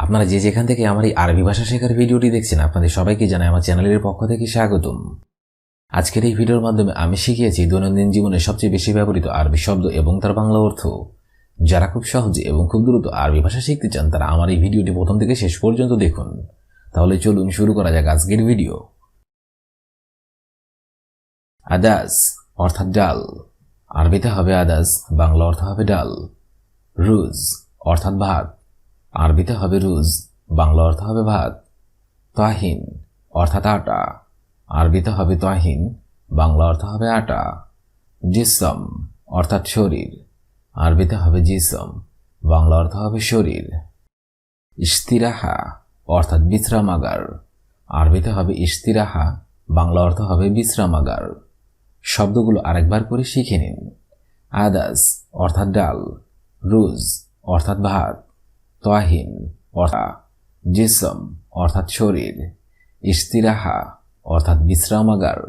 আপনারা যে যেখান থেকে আমার এই আরবি ভাষা শেখার ভিডিওটি দেখছেন আপনাদের সবাইকে জানাই আমার চ্যানেলের পক্ষ থেকে স্বাগতম। আজকের এই ভিডিওর মাধ্যমে আমি শিখিয়েছি দৈনন্দিন জীবনে সবচেয়ে বেশি ব্যবহৃত আরবি শব্দ এবং তার বাংলা অর্থ। যারা খুব সহজে এবং খুব দ্রুত আরবি ভাষা শিখতে চান তারা আমার এই ভিডিওটি প্রথম থেকে শেষ পর্যন্ত দেখুন। তাহলে চলুন শুরু করা যাক আজকের ভিডিও। আদাস অর্থাৎ ডাল, আরবিতে হবে আদাস, বাংলা অর্থ হবে ডাল। রুজ অর্থাৎ ভাত, আরবিতে হবে রুজ, বাংলা অর্থ হবে ভাত। তাহিন অর্থাৎ আটা, আরবিতে হবে তাহিন, বাংলা অর্থ হবে আটা। জিসম অর্থাৎ শরীর, আরবিতে হবে জিসম, বাংলা অর্থ হবে শরীর। ইস্তিরাহা অর্থাৎ বিশ্রামাগার, আরবিতে হবে ইস্তিরাহা, বাংলা অর্থ হবে বিশ্রামাগার। শব্দগুলো আরেকবার করে শিখে নিন। আদাস অর্থাৎ ডাল, রুজ অর্থাৎ ভাত, তাহিন অর্থাৎ জিসম অর্থাৎ শরীর, ইস্তিরাহা অর্থাৎ বিশ্রামাগার।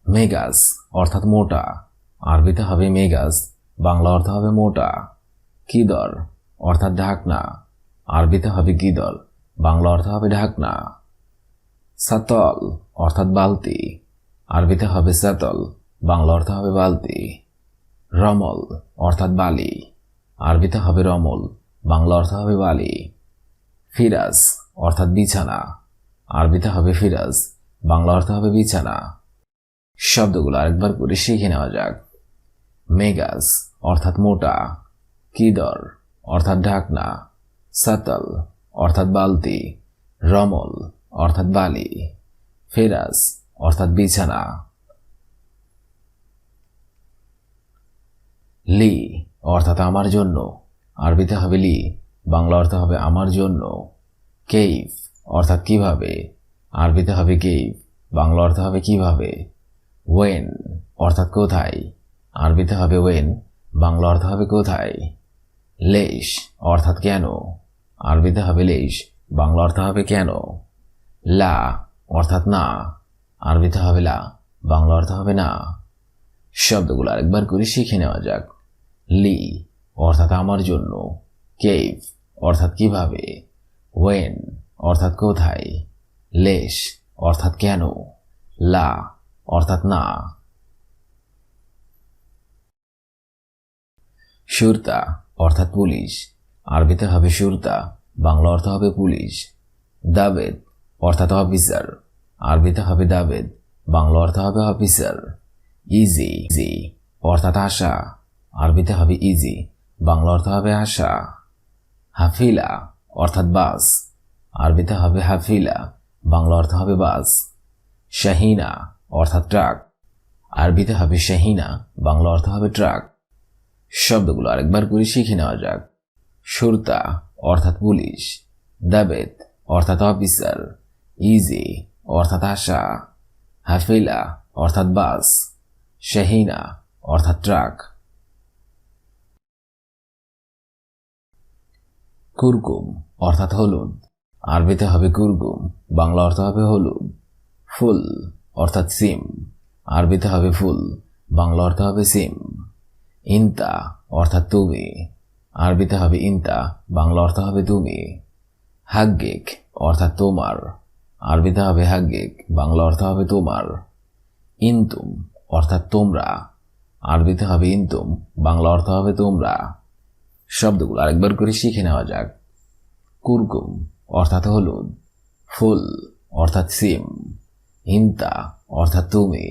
মেগাস অর্থাৎ মোটা, আরবিতে হবে মেগাস, বাংলা অর্থ হবে মোটা। কিদর অর্থাৎ ঢাকনা, আরবিতে হবে কিদর, বাংলা অর্থ হবে ঢাকনা। সাতল অর্থাৎ বালতি, আরবিতে হবে সাতল, বাংলা অর্থ হবে বালতি। রমল অর্থাৎ বালি, আরবিতে হবে রমল, বাংলা অর্থ হবে বালি। ফিরাজ অর্থাৎ বিছানা, আরবিতে হবে ফিরাজ, বাংলা অর্থ হবে বিছানা। শব্দগুলো আরেকবার করে শিখে নেওয়া যাক। মেগাস অর্থাৎ মোটা, কিদর অর্থাৎ ঢাকনা, সাতল অর্থাৎ বালতি, রমল অর্থাৎ বালি, ফিরাজ অর্থাৎ বিছানা। লি অর্থাৎ আমার জন্য, আরবিতে হবে লি, বাংলা অর্থ হবে আমার জন্য। কেইফ অর্থাৎ কিভাবে, আরবিতে হবে কেইফ, বাংলা অর্থ হবে কিভাবে। ওয়েন অর্থাৎ কোথায়, আরবিতে হবে ওয়েন, বাংলা অর্থ হবে কোথায়। লেশ অর্থাৎ কেন, আরবিতে হবে লেশ, বাংলা অর্থ হবে কেন। লা অর্থাৎ না, আরবিতে হবে লা, বাংলা অর্থ হবে না। শব্দগুলো আরেকবার করে শিখে নেওয়া যাক। লি অর্থাৎ আমার জন্য, কেইফ অর্থাৎ কিভাবে, ওয়েন অর্থাৎ কোথায়, লেশ অর্থাৎ কেন, লা অর্থাৎ না। শুরতা অর্থাৎ পুলিশ, আরবিতে হবে শুরতা, বাংলা অর্থ হবে পুলিশ। দাবেদ অর্থাৎ অফিসার, আরবিতে হবে দাবেদ, বাংলা অর্থ হবে অফিসার। ইজি ইজি অর্থাৎ আশা, আরবিতে হবে ইজি, বাংলা অর্থ হবে আশা। হাফিলা অর্থাৎ বাস, আরবিতে হবে হাফিলা, বাংলা অর্থ হবে বাস। শাহিনা অর্থাৎ ট্রাক, আরবিতে হবে শাহিনা, বাংলা অর্থ হবে ট্রাক। শব্দগুলো আরেকবার করে শিখে নেওয়া যাক। শুরতা অর্থাৎ পুলিশ, দাবেদ অর্থাৎ অফিসার, ইজি অর্থাৎ আশা, হাফিলা অর্থাৎ বাস, শাহিনা অর্থাৎ ট্রাক। কুরকুম অর্থাৎ হলুদ, আরবিতে হবে কুরকুম, বাংলা অর্থ হবে হলুদ। ফুল অর্থাৎ সিম, আরবিতে হবে ফুল, বাংলা অর্থ হবে সিম। ইনতা অর্থাৎ তুমি, আরবিতে হবে ইনতা, বাংলা অর্থ হবে তুমি। হাগ্গিক অর্থাৎ তোমার, আরবিতে হবে হাগ্গিক, বাংলা অর্থ হবে তোমার। ইনতুম অর্থাৎ তোমরা, আরবিতে হবে ইনতুম, বাংলা অর্থ হবে তোমরা। শব্দগুলো আরেকবার করে শিখে নেওয়া যাক। কুরকুম অর্থাৎ হলুদ, ফুল অর্থাৎ সিম, ইনতা অর্থাৎ তুমি,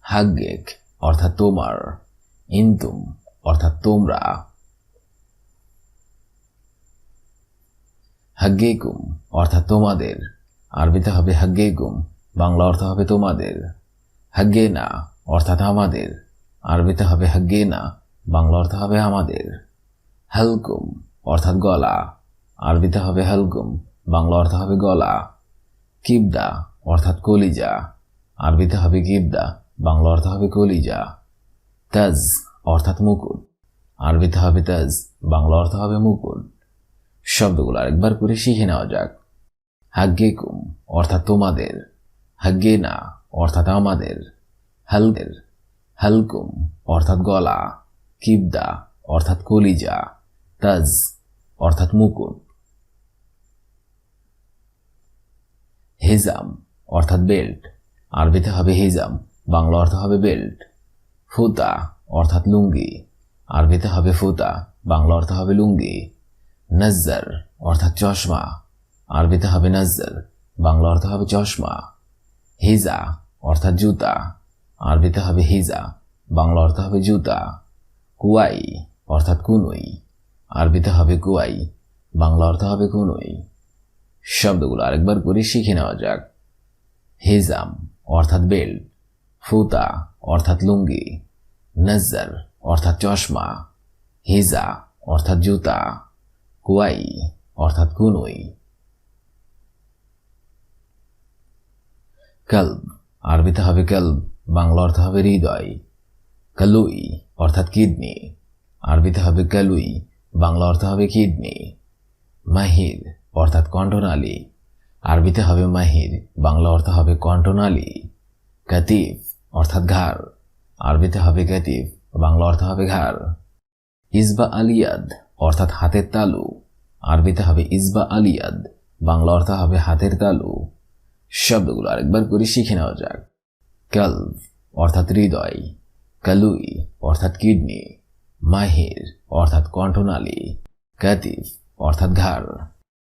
হাগ্গিক অর্থাৎ তোমার, ইনতুম অর্থাৎ তোমরা। হাগ্গিকুম অর্থাৎ তোমাদের, আরবিতে হবে হাগ্গিকুম, বাংলা অর্থ হবে তোমাদের। হাগ্গিনা অর্থাৎ আমাদের, আরবিতে হবে হাগ্গিনা, বাংলা অর্থ হবে আমাদের। হালকুম অর্থাৎ গলা, আরবিতে হবে হালকুম, বাংলা অর্থ হবে গলা। কিবদা অর্থাৎ কলিজা, আরবিতে হবে কিবদা, বাংলা অর্থ হবে কলিজা। তাজ অর্থাৎ মুকুট, আরবিতে হবে তাজ, বাংলা অর্থ হবে মুকুট। শব্দগুলো আরেকবার করে শিখে নেওয়া যাক। হাগ্গিকুম অর্থাৎ তোমাদের, হাগ্গিনা অর্থাৎ আমাদের, হালকুম অর্থাৎ গলা, কিবদা অর্থাৎ কলিজা, তাজ অর্থাৎ মুকুট। হিজাম অর্থাৎ বেল্ট, আরবিতে হবে হিজাম, বাংলা অর্থ হবে বেল্ট। ফুতা অর্থাৎ লুঙ্গি, আরবিতে হবে ফুতা, বাংলা অর্থ হবে লুঙ্গি। নজ্জার অর্থাৎ চশমা, আরবিতে হবে নজ্জার, বাংলা অর্থ হবে চশমা। হিজা অর্থাৎ জুতা, আরবিতে হবে হিজা, বাংলা অর্থ হবে জুতা। কুয়াই অর্থাৎ কুনুই, আরবিতে হবে কুয়াই, বাংলা অর্থ হবে কুনুই। শব্দগুলো আরেকবার করে শিখে নেওয়া যাক। হিজাম অর্থাৎ বেল্ট, ফুতা অর্থাৎ লুঙ্গি, নজ্জার অর্থাৎ চশমা, হিজা অর্থাৎ জুতা, কুয়াই অর্থাৎ কুনুই। কলব, আরবিতে হবে কলব, বাংলা অর্থ হবে হৃদয়। কালুই অর্থাৎ কিডনি, আরবিতে হবে কালুই, বাংলা অর্থ হবে কিডনি। মাহির অর্থাৎ কণ্ঠনালী, আরবিতে হবে মাহির, বাংলা অর্থ হবে কণ্ঠনালী। কাতিফ অর্থাৎ ঘাড়, আরবিতে হবে কাতিফ, বাংলা অর্থ হবে ঘাড়। ইসবা আলিয়াদ অর্থাৎ হাতের তালু, আরবিতে হবে ইসবা আলিয়াদ, বাংলা অর্থ হবে হাতের তালু। শব্দগুলো আরেকবার করে শিখে নেওয়া যাক। কলব অর্থাৎ হৃদয়, কালুই অর্থাৎ কিডনি, মাহির অর্থাৎ কণ্ঠনালী, কাতিফ অর্থাৎ ঘাড়,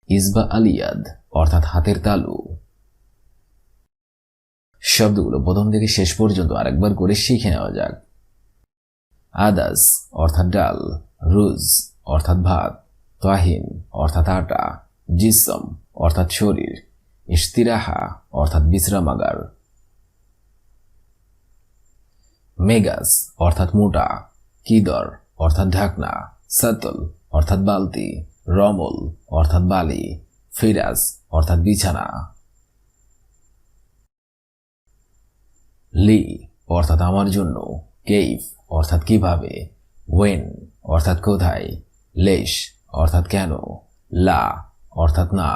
ইসবা আলিয়াদ অর্থাৎ হাতের তালু। শব্দগুলো প্রথম থেকে শেষ পর্যন্ত আরেকবার করে শিখে নেওয়া যাক। আদাস অর্থাৎ ডাল, রুজ অর্থাৎ ভাত, তাহিন অর্থাৎ আটা, জিসম অর্থাৎ শরীর, ইশতিরাহা অর্থাৎ বিশ্রামাগার। মেগাস অর্থাৎ মোটা, কিদর অর্থাৎ ঢাকনা, সাতল অর্থাৎ বালতি, রমল অর্থাৎ বালি, ফিরাজ অর্থাৎ বিছানা। লি অর্থাৎ আমার জন্য, কেইফ অর্থাৎ কিভাবে, ওয়েন অর্থাৎ কোথায়, লেশ অর্থাৎ কেন, লা অর্থাৎ না।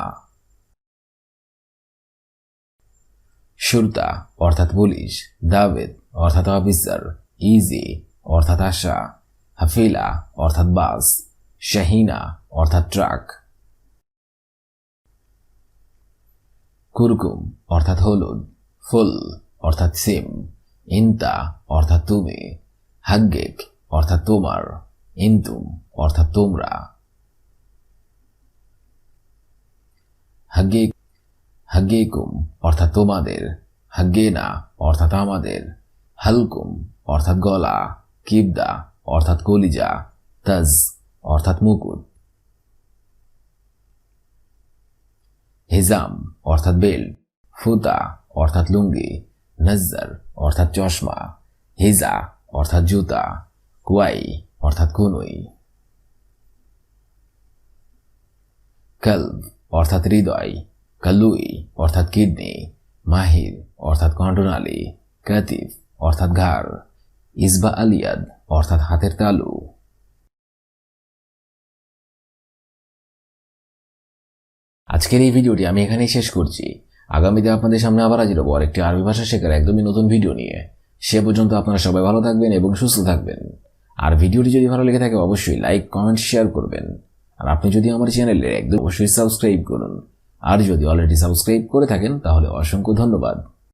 শুরতা অর্থাৎ পুলিশ, দাবেদ অর্থাৎ অফিসার, ইজি অর্থাৎ আশা, হাফিলা অর্থাৎ বাস, শাহিনা অর্থাৎ ট্রাক। কুরকুম অর্থাৎ হলুদ, ফুল অর্থাৎ সিম, ইন্তা অর্থাৎ তুমি, হাগ্গেক অর্থাৎ তোমার, ইন্তুম অর্থাৎ তোমরা। হাগ্গেকুম অর্থাৎ তোমাদের, হাগ্গেনা অর্থাৎ আমাদের, হালকুম অর্থাৎ গলা, কিবদা অর্থাৎ কলিজা, তাজ অর্থাৎ মুকুট। হিজাম অর্থাৎ বেল্ট, ফুতা অর্থাৎ লুঙ্গি, নজ্জার অর্থাৎ চশমা, হিজা অর্থাৎ জুতা, কুয়াই অর্থাৎ কুনুই। কলব অর্থাৎ হৃদয়, কালুই অর্থাৎ কিডনি, মাহির অর্থাৎ কণ্ঠনালী, কাতিফ অর্থাৎ ঘাড়, ইসবা আলিয়াদ অর্থাৎ হাতের তালু। আজকের এই ভিডিওটি আমি এখানেই শেষ করছি। আগামীতে আপনাদের সামনে আবার হাজির হবো আরেকটি আরবি ভাষা শেখার একদমই নতুন ভিডিও নিয়ে। সে পর্যন্ত আপনারা সবাই ভালো থাকবেন এবং সুস্থ থাকবেন। আর ভিডিওটি যদি ভালো লেগে থাকে অবশ্যই লাইক, কমেন্ট, শেয়ার করবেন। আর আপনি যদি আমার চ্যানেলে একদম অবশ্যই সাবস্ক্রাইব করুন। আর যদি অলরেডি সাবস্ক্রাইব করে থাকেন তাহলে অসংখ্য ধন্যবাদ।